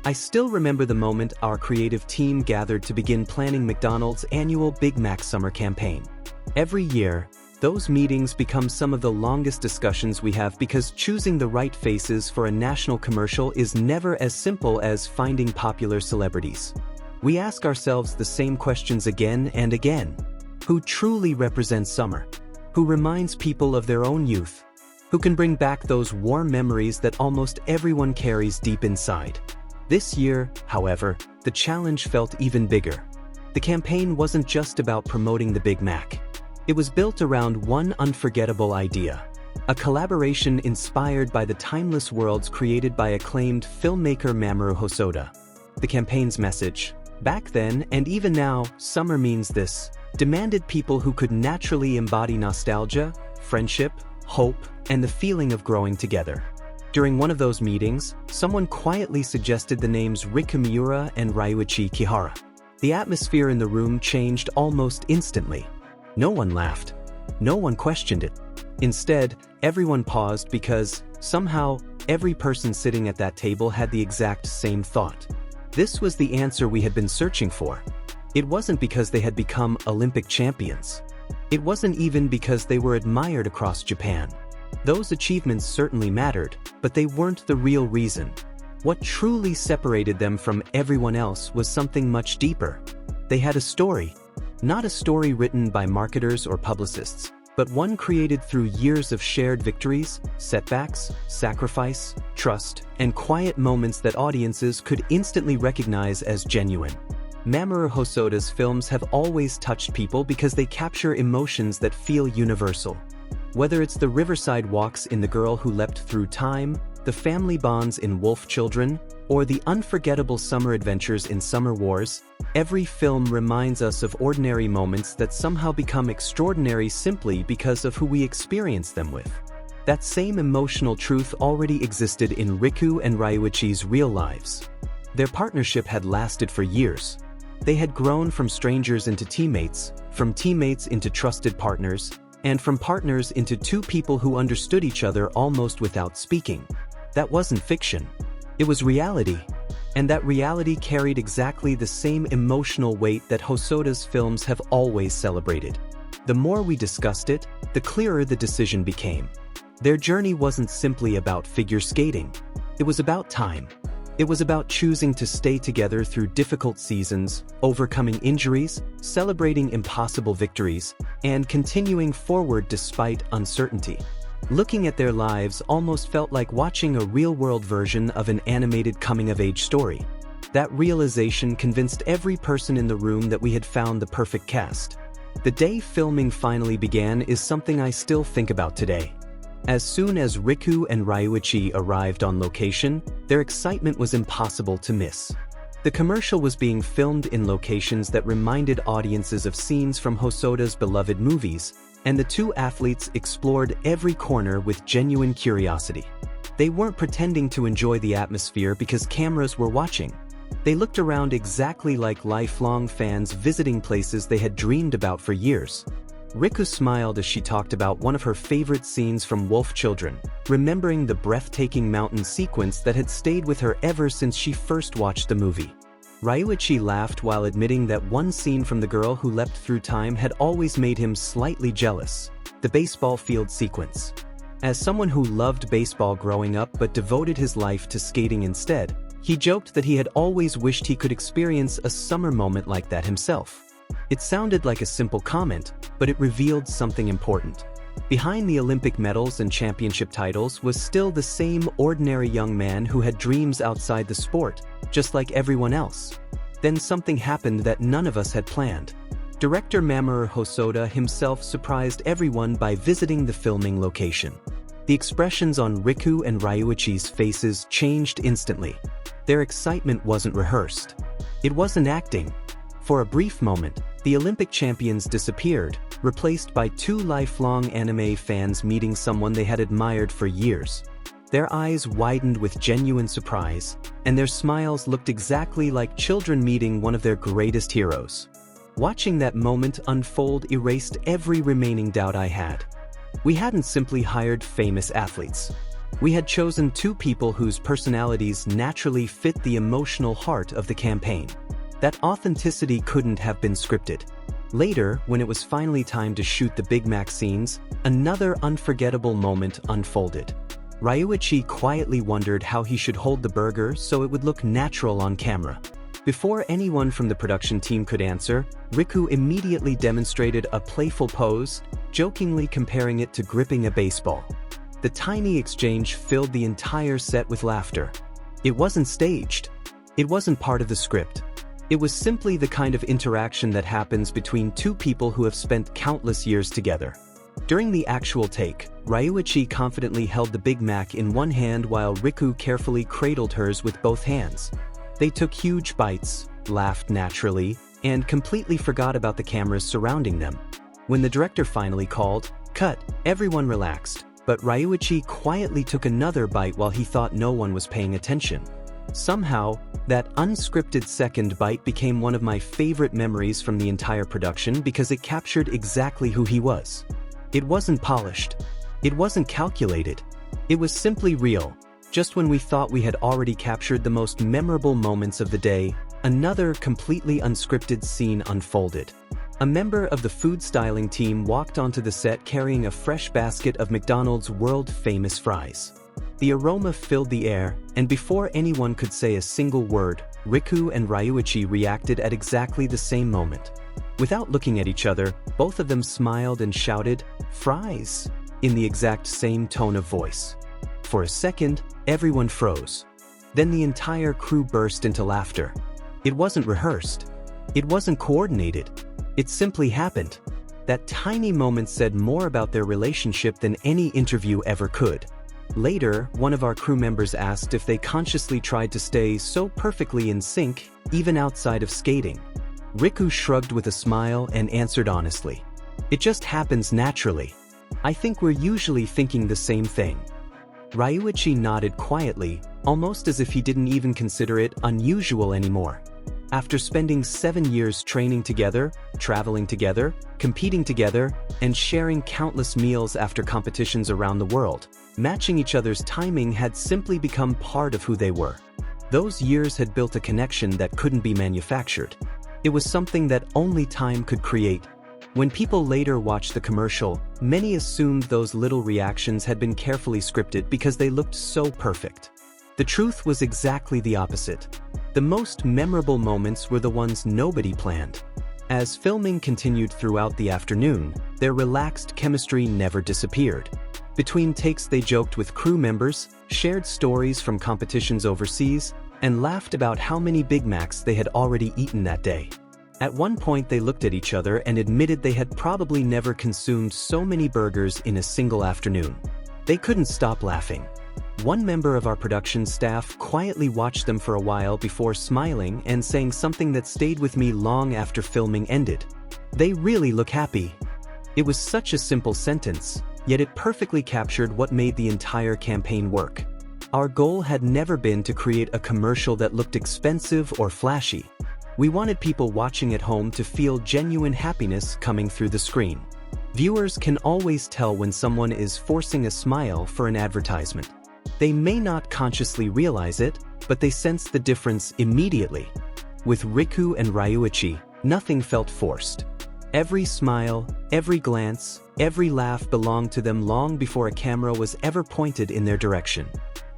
I still remember the moment our creative team gathered to begin planning McDonald's annual Big Mac summer campaign. Every year, those meetings become some of the longest discussions we have because choosing the right faces for a national commercial is never as simple as finding popular celebrities. We ask ourselves the same questions again and again. Who truly represents summer? Who reminds people of their own youth? Who can bring back those warm memories that almost everyone carries deep inside? This year, however, the challenge felt even bigger. The campaign wasn't just about promoting the Big Mac. It was built around one unforgettable idea, a collaboration inspired by the timeless worlds created by acclaimed filmmaker Mamoru Hosoda. The campaign's message, back then and even now, summer means this, demanded people who could naturally embody nostalgia, friendship, hope, and the feeling of growing together. During one of those meetings, someone quietly suggested the names Riku Miura and Ryuichi Kihara. The atmosphere in the room changed almost instantly. No one laughed. No one questioned it. Instead, everyone paused because, somehow, every person sitting at that table had the exact same thought. This was the answer we had been searching for. It wasn't because they had become Olympic champions. It wasn't even because they were admired across Japan. Those achievements certainly mattered, but they weren't the real reason. What truly separated them from everyone else was something much deeper. They had a story. Not a story written by marketers or publicists, but one created through years of shared victories, setbacks, sacrifice, trust, and quiet moments that audiences could instantly recognize as genuine. Mamoru Hosoda's films have always touched people because they capture emotions that feel universal. Whether it's the riverside walks in The Girl Who Leapt Through Time, the family bonds in Wolf Children, or the unforgettable summer adventures in Summer Wars, every film reminds us of ordinary moments that somehow become extraordinary simply because of who we experience them with. That same emotional truth already existed in Riku and Ryuichi's real lives. Their partnership had lasted for years. They had grown from strangers into teammates, from teammates into trusted partners, and from partners into two people who understood each other almost without speaking. That wasn't fiction. It was reality. And that reality carried exactly the same emotional weight that Hosoda's films have always celebrated. The more we discussed it, the clearer the decision became. Their journey wasn't simply about figure skating. It was about time. It was about choosing to stay together through difficult seasons, overcoming injuries, celebrating impossible victories, and continuing forward despite uncertainty. Looking at their lives almost felt like watching a real-world version of an animated coming-of-age story. That realization convinced every person in the room that we had found the perfect cast. The day filming finally began is something I still think about today. As soon as Riku and Ryuichi arrived on location, their excitement was impossible to miss. The commercial was being filmed in locations that reminded audiences of scenes from Hosoda's beloved movies, and the two athletes explored every corner with genuine curiosity. They weren't pretending to enjoy the atmosphere because cameras were watching. They looked around exactly like lifelong fans visiting places they had dreamed about for years. Riku smiled as she talked about one of her favorite scenes from Wolf Children, remembering the breathtaking mountain sequence that had stayed with her ever since she first watched the movie. Ryuichi laughed while admitting that one scene from The Girl Who Leapt Through Time had always made him slightly jealous, the baseball field sequence. As someone who loved baseball growing up but devoted his life to skating instead, he joked that he had always wished he could experience a summer moment like that himself. It sounded like a simple comment, but it revealed something important. Behind the Olympic medals and championship titles was still the same ordinary young man who had dreams outside the sport, just like everyone else. Then something happened that none of us had planned. Director Mamoru Hosoda himself surprised everyone by visiting the filming location. The expressions on Riku and Ryuichi's faces changed instantly. Their excitement wasn't rehearsed. It wasn't acting. For a brief moment, the Olympic champions disappeared, replaced by two lifelong anime fans meeting someone they had admired for years. Their eyes widened with genuine surprise, and their smiles looked exactly like children meeting one of their greatest heroes. Watching that moment unfold erased every remaining doubt I had. We hadn't simply hired famous athletes. We had chosen two people whose personalities naturally fit the emotional heart of the campaign. That authenticity couldn't have been scripted. Later, when it was finally time to shoot the Big Mac scenes, another unforgettable moment unfolded. Ryuichi quietly wondered how he should hold the burger so it would look natural on camera. Before anyone from the production team could answer, Riku immediately demonstrated a playful pose, jokingly comparing it to gripping a baseball. The tiny exchange filled the entire set with laughter. It wasn't staged. It wasn't part of the script. It was simply the kind of interaction that happens between two people who have spent countless years together. During the actual take, Ryuichi confidently held the Big Mac in one hand while Riku carefully cradled hers with both hands. They took huge bites, laughed naturally, and completely forgot about the cameras surrounding them. When the director finally called, "Cut," everyone relaxed, but Ryuichi quietly took another bite while he thought no one was paying attention. Somehow, that unscripted second bite became one of my favorite memories from the entire production because it captured exactly who he was. It wasn't polished. It wasn't calculated. It was simply real. Just when we thought we had already captured the most memorable moments of the day, another completely unscripted scene unfolded. A member of the food styling team walked onto the set carrying a fresh basket of McDonald's world-famous fries. The aroma filled the air, and before anyone could say a single word, Riku and Ryuichi reacted at exactly the same moment. Without looking at each other, both of them smiled and shouted, "Fries!" in the exact same tone of voice. For a second, everyone froze. Then the entire crew burst into laughter. It wasn't rehearsed. It wasn't coordinated. It simply happened. That tiny moment said more about their relationship than any interview ever could. Later, one of our crew members asked if they consciously tried to stay so perfectly in sync, even outside of skating. Riku shrugged with a smile and answered honestly, "It just happens naturally. I think we're usually thinking the same thing." Ryuichi nodded quietly, almost as if he didn't even consider it unusual anymore. After spending 7 years training together, traveling together, competing together, and sharing countless meals after competitions around the world, matching each other's timing had simply become part of who they were. Those years had built a connection that couldn't be manufactured. It was something that only time could create. When people later watched the commercial, many assumed those little reactions had been carefully scripted because they looked so perfect. The truth was exactly the opposite. The most memorable moments were the ones nobody planned. As filming continued throughout the afternoon, their relaxed chemistry never disappeared. Between takes they joked with crew members, shared stories from competitions overseas, and laughed about how many Big Macs they had already eaten that day. At one point they looked at each other and admitted they had probably never consumed so many burgers in a single afternoon. They couldn't stop laughing. One member of our production staff quietly watched them for a while before smiling and saying something that stayed with me long after filming ended. "They really look happy." It was such a simple sentence, yet it perfectly captured what made the entire campaign work. Our goal had never been to create a commercial that looked expensive or flashy. We wanted people watching at home to feel genuine happiness coming through the screen. Viewers can always tell when someone is forcing a smile for an advertisement. They may not consciously realize it, but they sense the difference immediately. With Riku and Ryuichi, nothing felt forced. Every smile, every glance, every laugh belonged to them long before a camera was ever pointed in their direction.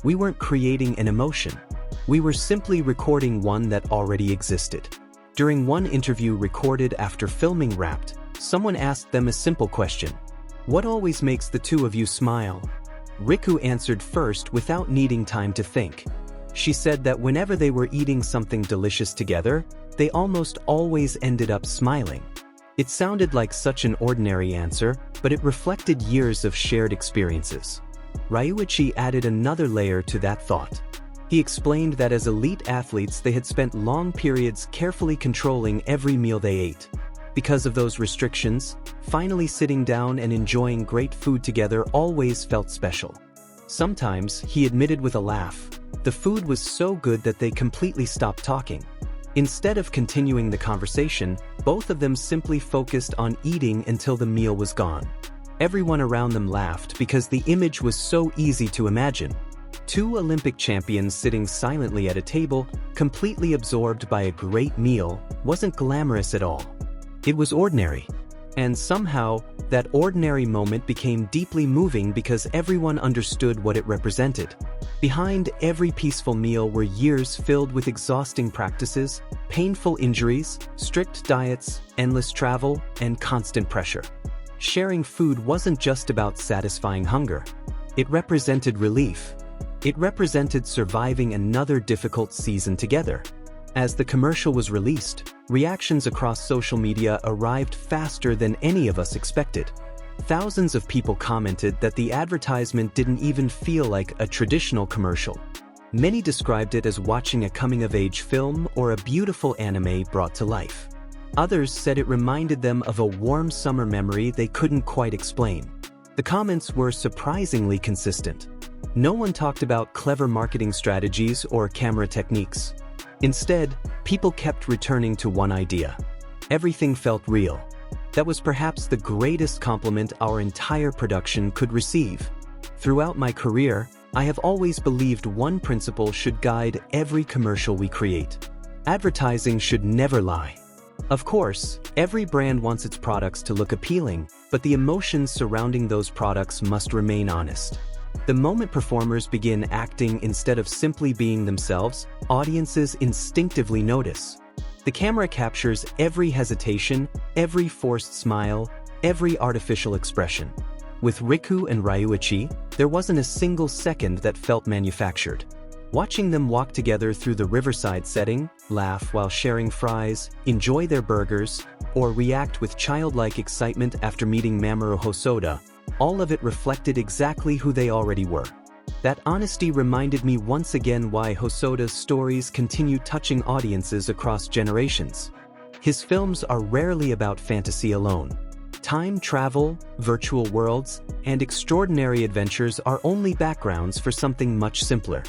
We weren't creating an emotion. We were simply recording one that already existed. During one interview recorded after filming wrapped, someone asked them a simple question. "What always makes the two of you smile?" Riku answered first without needing time to think. She said that whenever they were eating something delicious together, they almost always ended up smiling. It sounded like such an ordinary answer, but it reflected years of shared experiences. Ryuichi added another layer to that thought. He explained that as elite athletes they had spent long periods carefully controlling every meal they ate. Because of those restrictions, finally sitting down and enjoying great food together always felt special. Sometimes, he admitted with a laugh, the food was so good that they completely stopped talking. Instead of continuing the conversation, both of them simply focused on eating until the meal was gone. Everyone around them laughed because the image was so easy to imagine. Two Olympic champions sitting silently at a table, completely absorbed by a great meal, wasn't glamorous at all. It was ordinary. And somehow, that ordinary moment became deeply moving because everyone understood what it represented. Behind every peaceful meal were years filled with exhausting practices, painful injuries, strict diets, endless travel, and constant pressure. Sharing food wasn't just about satisfying hunger. It represented relief. It represented surviving another difficult season together. As the commercial was released, reactions across social media arrived faster than any of us expected. Thousands of people commented that the advertisement didn't even feel like a traditional commercial. Many described it as watching a coming-of-age film or a beautiful anime brought to life. Others said it reminded them of a warm summer memory they couldn't quite explain. The comments were surprisingly consistent. No one talked about clever marketing strategies or camera techniques. Instead, people kept returning to one idea. Everything felt real. That was perhaps the greatest compliment our entire production could receive. Throughout my career, I have always believed one principle should guide every commercial we create. Advertising should never lie. Of course, every brand wants its products to look appealing, but the emotions surrounding those products must remain honest. The moment performers begin acting instead of simply being themselves, audiences instinctively notice. The camera captures every hesitation, every forced smile, every artificial expression. With Riku and Ryuichi, there wasn't a single second that felt manufactured. Watching them walk together through the riverside setting, laugh while sharing fries, enjoy their burgers, or react with childlike excitement after meeting Mamoru Hosoda, all of it reflected exactly who they already were. That honesty reminded me once again why Hosoda's stories continue touching audiences across generations. His films are rarely about fantasy alone. Time travel, virtual worlds, and extraordinary adventures are only backgrounds for something much simpler.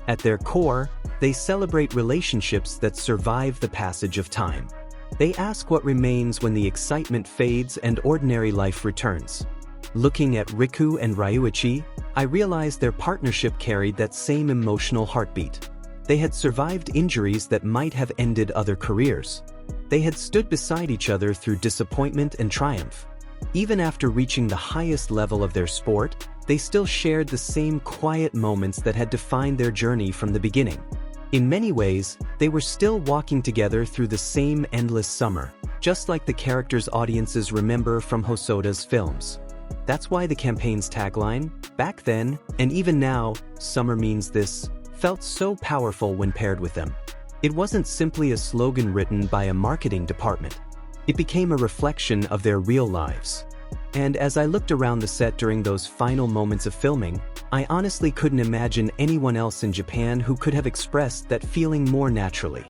At their core, they celebrate relationships that survive the passage of time. They ask what remains when the excitement fades and ordinary life returns. Looking at Riku and Ryuichi, I realized their partnership carried that same emotional heartbeat. They had survived injuries that might have ended other careers. They had stood beside each other through disappointment and triumph. Even after reaching the highest level of their sport, they still shared the same quiet moments that had defined their journey from the beginning. In many ways, they were still walking together through the same endless summer, just like the characters audiences remember from Hosoda's films. That's why the campaign's tagline, back then, and even now, "Summer means this," felt so powerful when paired with them. It wasn't simply a slogan written by a marketing department. It became a reflection of their real lives. And as I looked around the set during those final moments of filming, I honestly couldn't imagine anyone else in Japan who could have expressed that feeling more naturally.